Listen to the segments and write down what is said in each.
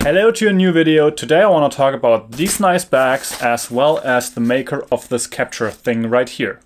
Hello to a new video. Today I want to talk about these nice bags as well as the maker of this capture thing right here.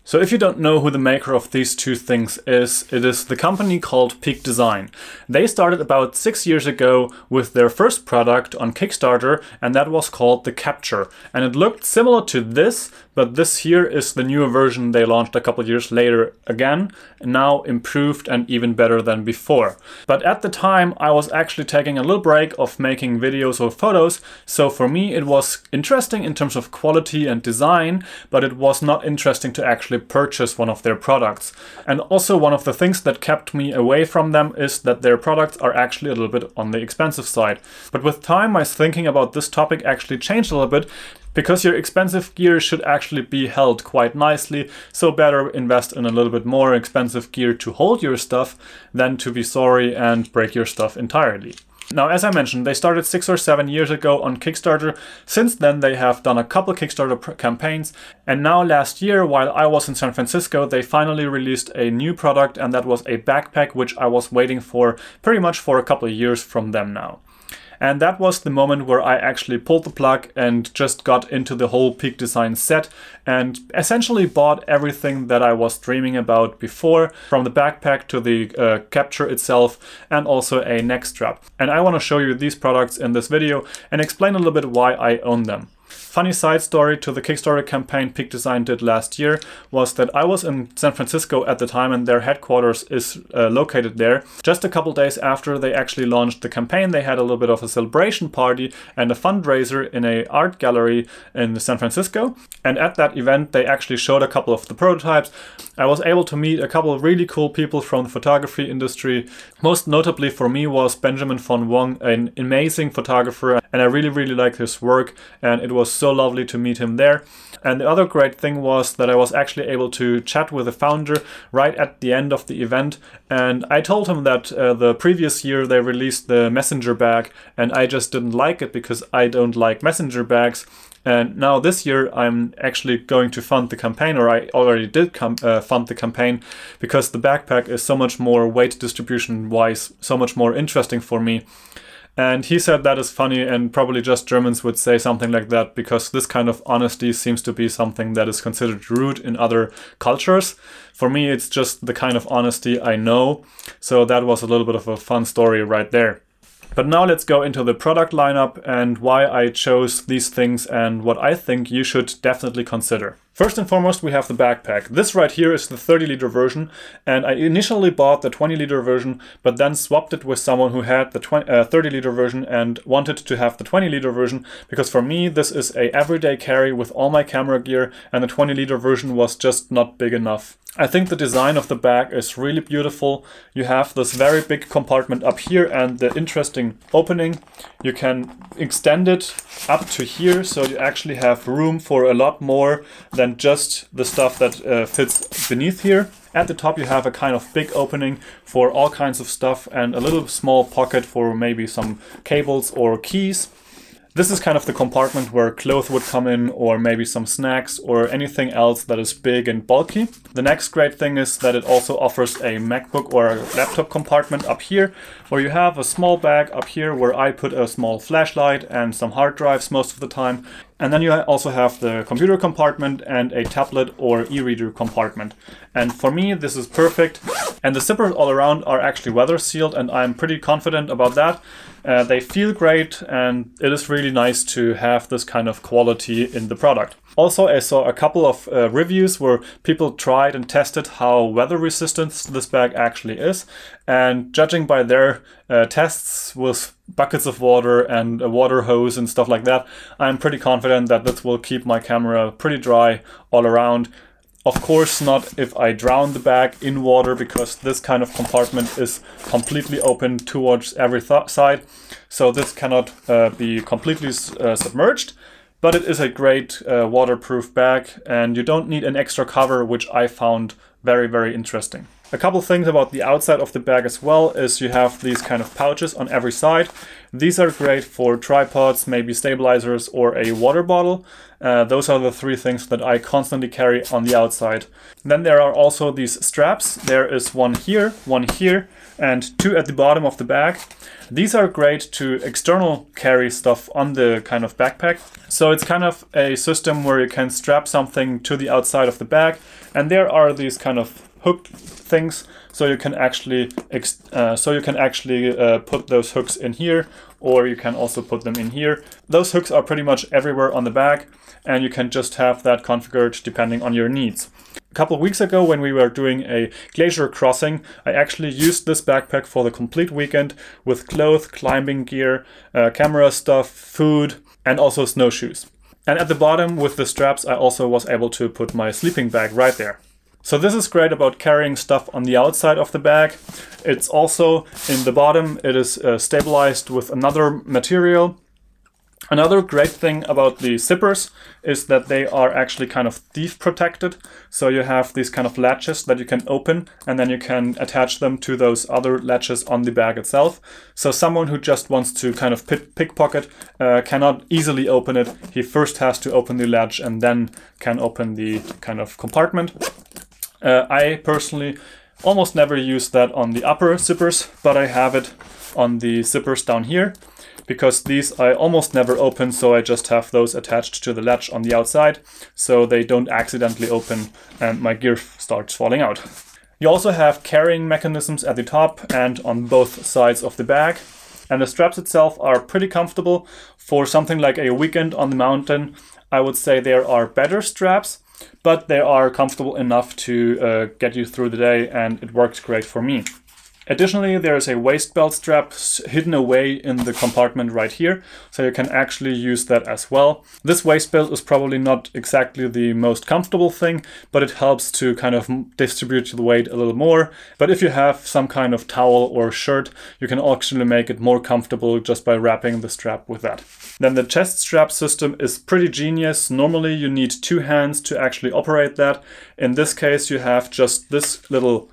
So if you don't know who the maker of these two things is, it is the company called PeakDesign. They started about 6 years ago with their first product on Kickstarter, and that was called the Capture. And it looked similar to this, but this here is the newer version they launched a couple years later again, now improved and even better than before. But at the time I was actually taking a little break of making videos or photos, so for me it was interesting in terms of quality and design, but it was not interesting to actually purchase one of their products. And also one of the things that kept me away from them is that their products are actually a little bit on the expensive side. But with time my thinking about this topic actually changed a little bit, because your expensive gear should actually be held quite nicely, so better invest in a little bit more expensive gear to hold your stuff than to be sorry and break your stuff entirely. Now, as I mentioned, they started 6 or 7 years ago on Kickstarter. Since then, they have done a couple Kickstarter campaigns. And now last year, while I was in San Francisco, they finally released a new product, and that was a backpack, which I was waiting for pretty much for a couple of years from them now. And that was the moment where I actually pulled the plug and just got into the whole PeakDesign set and essentially bought everything that I was dreaming about before, from the backpack to the capture itself and also a neck strap. And I want to show you these products in this video and explain a little bit why I own them. Funny side story to the Kickstarter campaign PeakDesign did last year was that I was in San Francisco at the time, and their headquarters is located there. Just a couple days after they actually launched the campaign, they had a little bit of a celebration party and a fundraiser in an art gallery in San Francisco. And at that event, they actually showed a couple of the prototypes. I was able to meet a couple of really cool people from the photography industry. Most notably for me was Benjamin von Wong, an amazing photographer, and I really like his work, and it was so lovely to meet him there. And the other great thing was that I was actually able to chat with the founder right at the end of the event, and I told him that the previous year they released the messenger bag and I just didn't like it because I don't like messenger bags. And now this year I'm actually going to fund the campaign, or I already did fund the campaign, because the backpack is so much more weight distribution wise, so much more interesting for me. And he said that is funny, and probably just Germans would say something like that, because this kind of honesty seems to be something that is considered rude in other cultures. For me, it's just the kind of honesty I know. So that was a little bit of a fun story right there. But now let's go into the product lineup and why I chose these things and what I think you should definitely consider. First and foremost, we have the backpack. This right here is the 30-liter version, and I initially bought the 20-liter version, but then swapped it with someone who had the 30-liter version and wanted to have the 20-liter version, because for me this is a everyday carry with all my camera gear, and the 20-liter version was just not big enough. I think the design of the bag is really beautiful. You have this very big compartment up here and the interesting opening. You can extend it up to here, so you actually have room for a lot more than just the stuff that fits beneath here. At the top you have a kind of big opening for all kinds of stuff and a little small pocket for maybe some cables or keys. This is kind of the compartment where clothes would come in, or maybe some snacks or anything else that is big and bulky. The next great thing is that it also offers a MacBook or a laptop compartment up here, where you have a small bag up here where I put a small flashlight and some hard drives most of the time. And then you also have the computer compartment and a tablet or e-reader compartment. And for me, this is perfect. And the zippers all around are actually weather sealed, and I'm pretty confident about that. They feel great, and it is really nice to have this kind of quality in the product. Also, I saw a couple of reviews where people tried and tested how weather resistant this bag actually is. And judging by their tests with buckets of water and a water hose and stuff like that, I'm pretty confident that this will keep my camera pretty dry all around. Of course not if I drown the bag in water, because this kind of compartment is completely open towards every side. So this cannot be completely submerged. But it is a great waterproof bag, and you don't need an extra cover, which I found very interesting. A couple things about the outside of the bag as well is you have these kind of pouches on every side. These are great for tripods, maybe stabilizers, or a water bottle. Those are the three things that I constantly carry on the outside. Then there are also these straps. There is one here, and two at the bottom of the bag. These are great to external carry stuff on the kind of backpack. So it's kind of a system where you can strap something to the outside of the bag, and there are these kind of hook things, so you can actually put those hooks in here, or you can also put them in here. Those hooks are pretty much everywhere on the bag, and you can just have that configured depending on your needs. A couple of weeks ago, when we were doing a glacier crossing, I actually used this backpack for the complete weekend with clothes, climbing gear, camera stuff, food, and also snowshoes. And at the bottom with the straps, I also was able to put my sleeping bag right there. So this is great about carrying stuff on the outside of the bag. It's also in the bottom, it is stabilized with another material. Another great thing about the zippers is that they are actually kind of thief protected. So you have these kind of latches that you can open, and then you can attach them to those other latches on the bag itself. So someone who just wants to kind of pickpocket cannot easily open it. He first has to open the latch and then can open the kind of compartment. I personally almost never use that on the upper zippers, but I have it on the zippers down here, because these I almost never open, so I just have those attached to the latch on the outside, so they don't accidentally open and my gear starts falling out. You also have carrying mechanisms at the top and on both sides of the bag, and the straps itself are pretty comfortable. For something like a weekend on the mountain, I would say there are better straps, but they are comfortable enough to get you through the day, and it works great for me. Additionally, there is a waist belt strap hidden away in the compartment right here, so you can actually use that as well. This waist belt is probably not exactly the most comfortable thing, but it helps to kind of distribute the weight a little more. But if you have some kind of towel or shirt, you can actually make it more comfortable just by wrapping the strap with that. Then the chest strap system is pretty genius. Normally you need two hands to actually operate that. In this case, you have just this little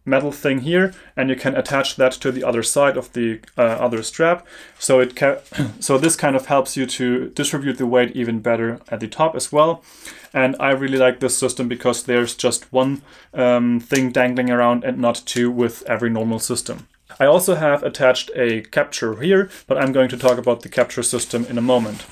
metal thing here, and you can attach that to the other side of the other strap. So this kind of helps you to distribute the weight even better at the top as well. And I really like this system because there's just one thing dangling around and not two with every normal system. I also have attached a capture here, but I'm going to talk about the capture system in a moment.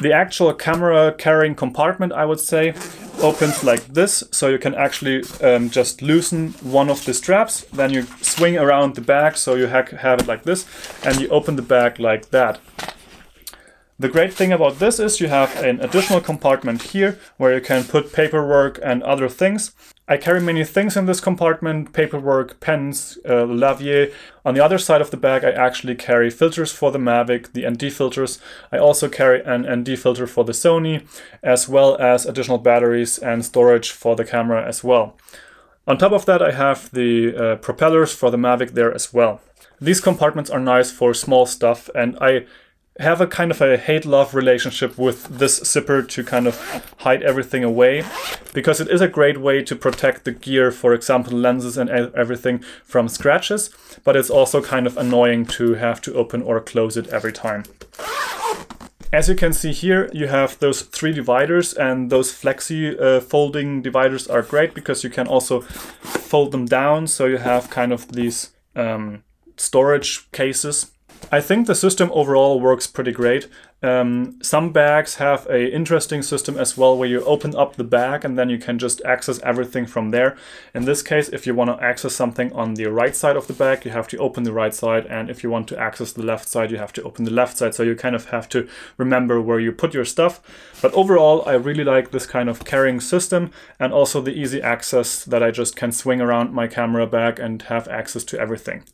The actual camera carrying compartment, I would say, opens like this, so you can actually just loosen one of the straps, then you swing around the bag, so you have it like this, and you open the bag like that. The great thing about this is you have an additional compartment here where you can put paperwork and other things. I carry many things in this compartment: paperwork, pens, lavier. On the other side of the bag I actually carry filters for the Mavic, the ND filters. I also carry an ND filter for the Sony, as well as additional batteries and storage for the camera as well. On top of that I have the propellers for the Mavic there as well. These compartments are nice for small stuff, and I have a kind of a hate-love relationship with this zipper to kind of hide everything away, because it is a great way to protect the gear, for example lenses and everything, from scratches, but it's also kind of annoying to have to open or close it every time. As you can see here, you have those three dividers, and those flexi folding dividers are great because you can also fold them down, so you have kind of these storage cases. I think the system overall works pretty great. Some bags have an interesting system as well, where you open up the bag and then you can just access everything from there. In this case, if you want to access something on the right side of the bag, you have to open the right side, and if you want to access the left side, you have to open the left side. So you kind of have to remember where you put your stuff. But overall, I really like this kind of carrying system, and also the easy access that I just can swing around my camera bag and have access to everything.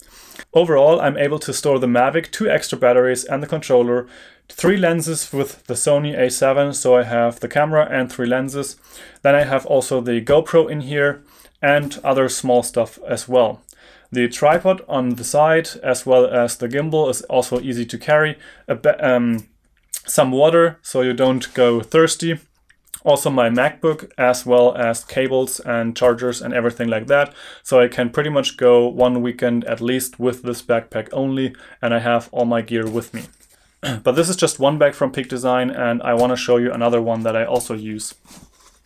Overall, I'm able to store the Mavic, 2 extra batteries and the controller, 3 lenses with the Sony A7, so I have the camera and 3 lenses. Then I have also the GoPro in here and other small stuff as well. The tripod on the side as well as the gimbal is also easy to carry. Some water so you don't go thirsty. Also my MacBook, as well as cables and chargers and everything like that. So I can pretty much go one weekend at least with this backpack only, and I have all my gear with me. But this is just one bag from PeakDesign, and I want to show you another one that I also use.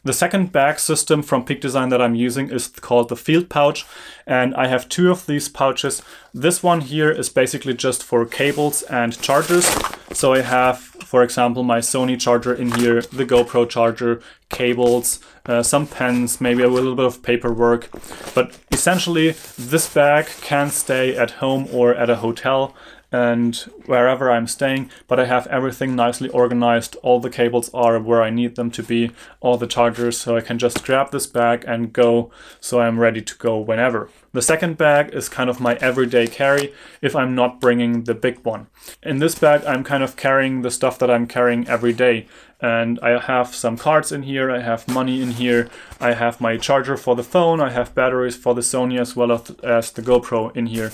The second bag system from PeakDesign that I'm using is called the Field Pouch, and I have two of these pouches. This one here is basically just for cables and chargers. So I have, for example, my Sony charger in here, the GoPro charger, cables, some pens, maybe a little bit of paperwork. But essentially, this bag can stay at home or at a hotel and wherever I'm staying, but I have everything nicely organized. All the cables are where I need them to be, all the chargers, so I can just grab this bag and go, so I'm ready to go whenever. The second bag is kind of my everyday carry if I'm not bringing the big one. In this bag I'm kind of carrying the stuff that I'm carrying every day. And I have some cards in here, I have money in here, I have my charger for the phone, I have batteries for the Sony as well as the GoPro in here.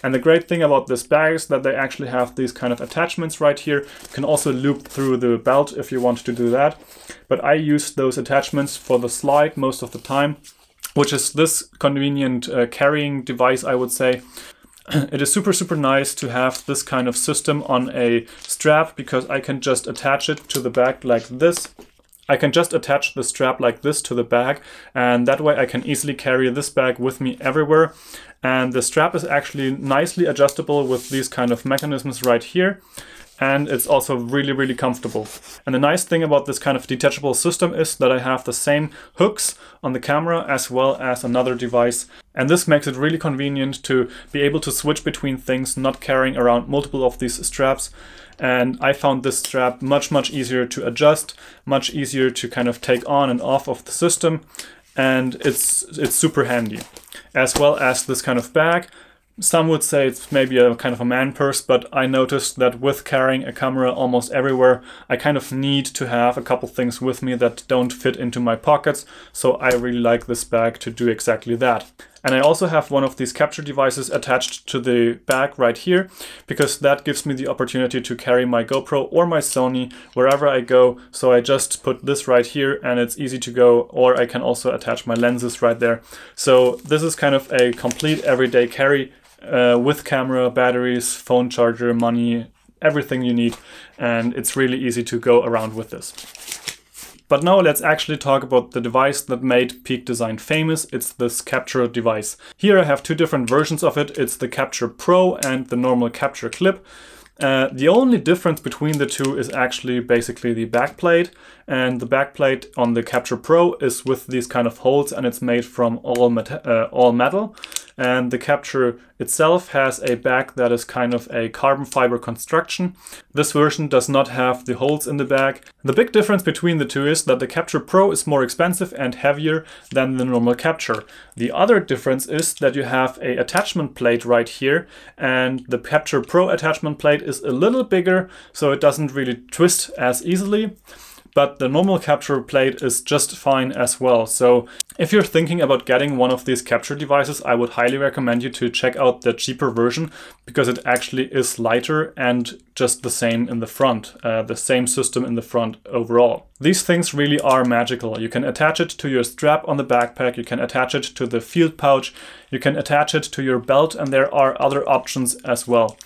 And the great thing about this bag is that they actually have these kind of attachments right here. You can also loop through the belt if you want to do that. But I use those attachments for the slide most of the time, which is this convenient carrying device, I would say. It is super nice to have this kind of system on a strap, because I can just attach it to the bag like this. I can just attach the strap like this to the bag, and that way I can easily carry this bag with me everywhere. And the strap is actually nicely adjustable with these kind of mechanisms right here. And it's also really comfortable. And the nice thing about this kind of detachable system is that I have the same hooks on the camera as well as another device. And this makes it really convenient to be able to switch between things, not carrying around multiple of these straps. And I found this strap much easier to adjust, much easier to kind of take on and off of the system. And it's super handy. As well as this kind of bag. Some would say it's maybe a kind of a man purse, but I noticed that with carrying a camera almost everywhere, I kind of need to have a couple things with me that don't fit into my pockets. So I really like this bag to do exactly that. And I also have one of these capture devices attached to the bag right here, because that gives me the opportunity to carry my GoPro or my Sony wherever I go. So I just put this right here and it's easy to go, or I can also attach my lenses right there. So this is kind of a complete everyday carry with camera, batteries, phone charger, money, everything you need. And it's really easy to go around with this. But now let's actually talk about the device that made PeakDesign famous. It's this Capture device. Here I have two different versions of it. It's the Capture Pro and the normal Capture Clip. The only difference between the two is actually basically the backplate. And the backplate on the Capture Pro is with these kind of holes, and it's made from all metal. And the Capture itself has a back that is kind of a carbon fiber construction. This version does not have the holes in the back. The big difference between the two is that the Capture Pro is more expensive and heavier than the normal Capture. The other difference is that you have an attachment plate right here, and the Capture Pro attachment plate is a little bigger, so it doesn't really twist as easily. But the normal Capture plate is just fine as well. So if you're thinking about getting one of these Capture devices, I would highly recommend you to check out the cheaper version, because it actually is lighter and just the same in the front, the same system in the front overall. These things really are magical. You can attach it to your strap on the backpack, you can attach it to the Field Pouch, you can attach it to your belt, and there are other options as well.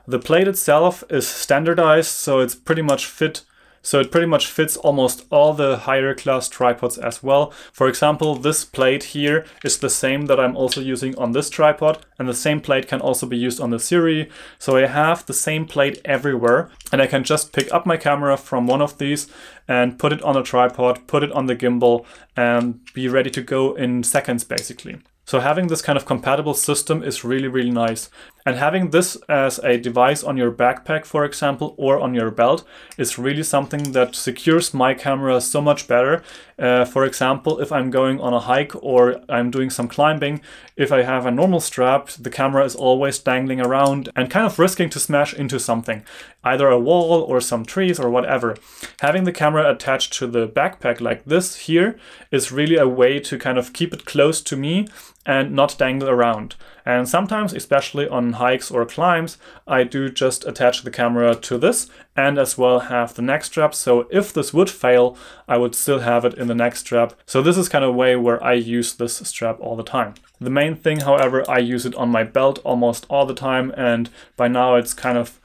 The plate itself is standardized, so it pretty much fits almost all the higher class tripods as well. For example, this plate here is the same that I'm also using on this tripod, and the same plate can also be used on the Siri. So I have the same plate everywhere, and I can just pick up my camera from one of these and put it on a tripod, put it on the gimbal, and be ready to go in seconds basically. So having this kind of compatible system is really nice. And having this as a device on your backpack, for example, or on your belt is really something that secures my camera so much better. For example, if I'm going on a hike or I'm doing some climbing, if I have a normal strap, the camera is always dangling around and kind of risking to smash into something, either a wall or some trees or whatever. Having the camera attached to the backpack like this here is really a way to kind of keep it close to me and not dangle around. And sometimes, especially on hikes or climbs, I do just attach the camera to this and as well have the neck strap. So if this would fail, I would still have it in the neck strap. So this is kind of a way where I use this strap all the time. The main thing, however, I use it on my belt almost all the time, and by now it's kind of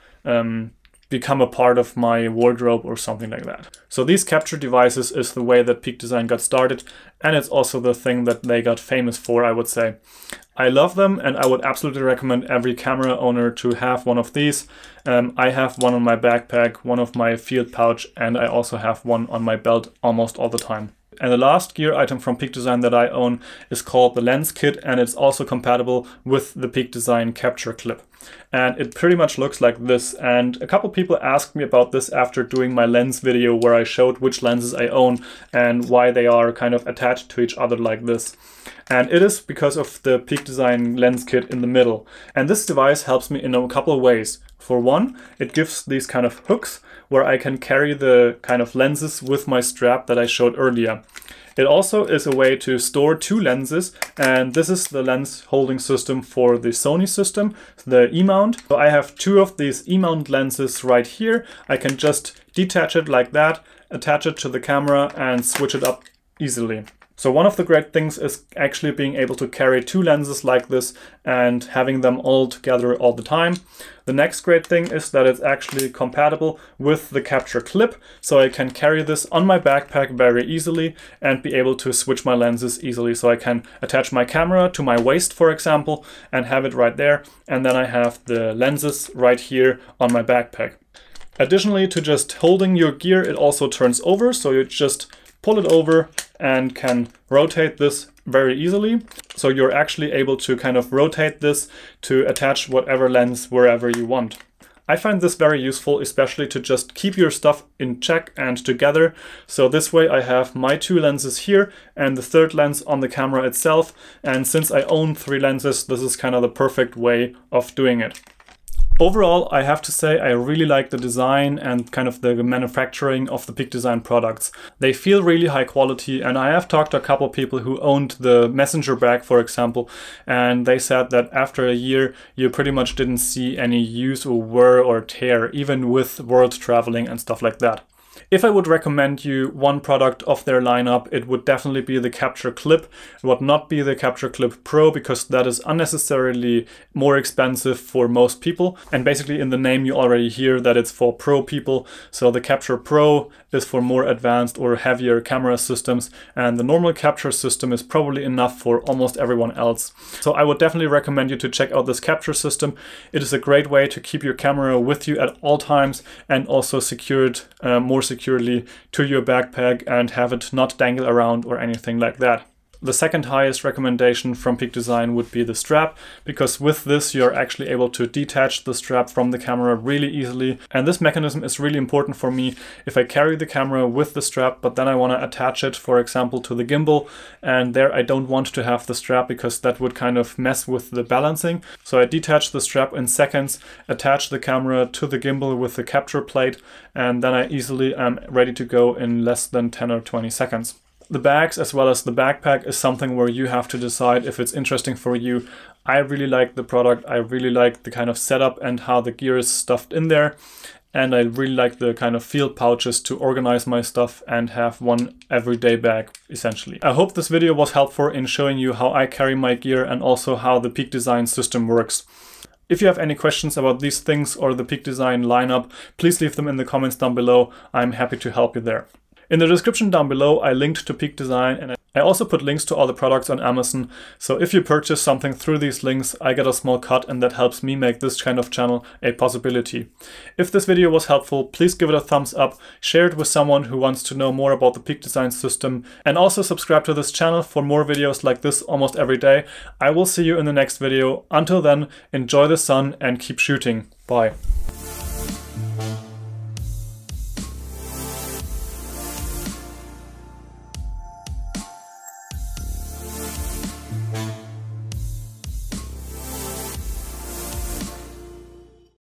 become a part of my wardrobe or something like that. So these capture devices is the way that PeakDesign got started, and it's also the thing that they got famous for, I would say. I love them, and I would absolutely recommend every camera owner to have one of these. I have one on my backpack, one of my field pouch, and I also have one on my belt almost all the time. And the last gear item from PeakDesign that I own is called the lens kit, and it's also compatible with the PeakDesign capture clip. And it pretty much looks like this. And a couple people asked me about this after doing my lens video where I showed which lenses I own and why they are kind of attached to each other like this. And it is because of the PeakDesign lens kit in the middle. And this device helps me in a couple of ways. For one, it gives these kind of hooks where I can carry the kind of lenses with my strap that I showed earlier. It also is a way to store two lenses, and this is the lens holding system for the Sony system, the E-mount. So I have two of these E-mount lenses right here. I can just detach it like that, attach it to the camera and switch it up easily. So one of the great things is actually being able to carry two lenses like this and having them all together all the time. The next great thing is that it's actually compatible with the capture clip, so I can carry this on my backpack very easily and be able to switch my lenses easily. So I can attach my camera to my waist, for example, and have it right there, and then I have the lenses right here on my backpack. Additionally, to just holding your gear, it also turns over, so you just pull it over and can rotate this very easily. So you're actually able to kind of rotate this to attach whatever lens wherever you want. I find this very useful, especially to just keep your stuff in check and together. So this way I have my two lenses here and the third lens on the camera itself. And since I own three lenses, this is kind of the perfect way of doing it. Overall, I have to say I really like the design and kind of the manufacturing of the PeakDesign products. They feel really high quality, and I have talked to a couple of people who owned the messenger bag, for example, and they said that after a year you pretty much didn't see any use or wear or tear, even with world traveling and stuff like that. If I would recommend you one product of their lineup, it would definitely be the Capture Clip. It would not be the Capture Clip Pro, because that is unnecessarily more expensive for most people. And basically in the name you already hear that it's for pro people. So the Capture Pro is for more advanced or heavier camera systems, and the normal capture system is probably enough for almost everyone else. So I would definitely recommend you to check out this capture system. It is a great way to keep your camera with you at all times and also secure it more securely to your backpack and have it not dangle around or anything like that. The second highest recommendation from PeakDesign would be the strap, because with this you're actually able to detach the strap from the camera really easily. And this mechanism is really important for me if I carry the camera with the strap, but then I want to attach it, for example, to the gimbal, and there I don't want to have the strap because that would kind of mess with the balancing. So I detach the strap in seconds, attach the camera to the gimbal with the capture plate, and then I easily am ready to go in less than 10 or 20 seconds. The bags as well as the backpack is something where you have to decide if it's interesting for you. I really like the product. I really like the kind of setup and how the gear is stuffed in there. And I really like the kind of field pouches to organize my stuff and have one everyday bag, essentially. I hope this video was helpful in showing you how I carry my gear and also how the PeakDesign system works. If you have any questions about these things or the PeakDesign lineup, please leave them in the comments down below. I'm happy to help you there. In the description down below, I linked to PeakDesign, and I also put links to all the products on Amazon. So if you purchase something through these links, I get a small cut, and that helps me make this kind of channel a possibility. If this video was helpful, please give it a thumbs up, share it with someone who wants to know more about the PeakDesign system, and also subscribe to this channel for more videos like this almost every day. I will see you in the next video. Until then, enjoy the sun and keep shooting. Bye.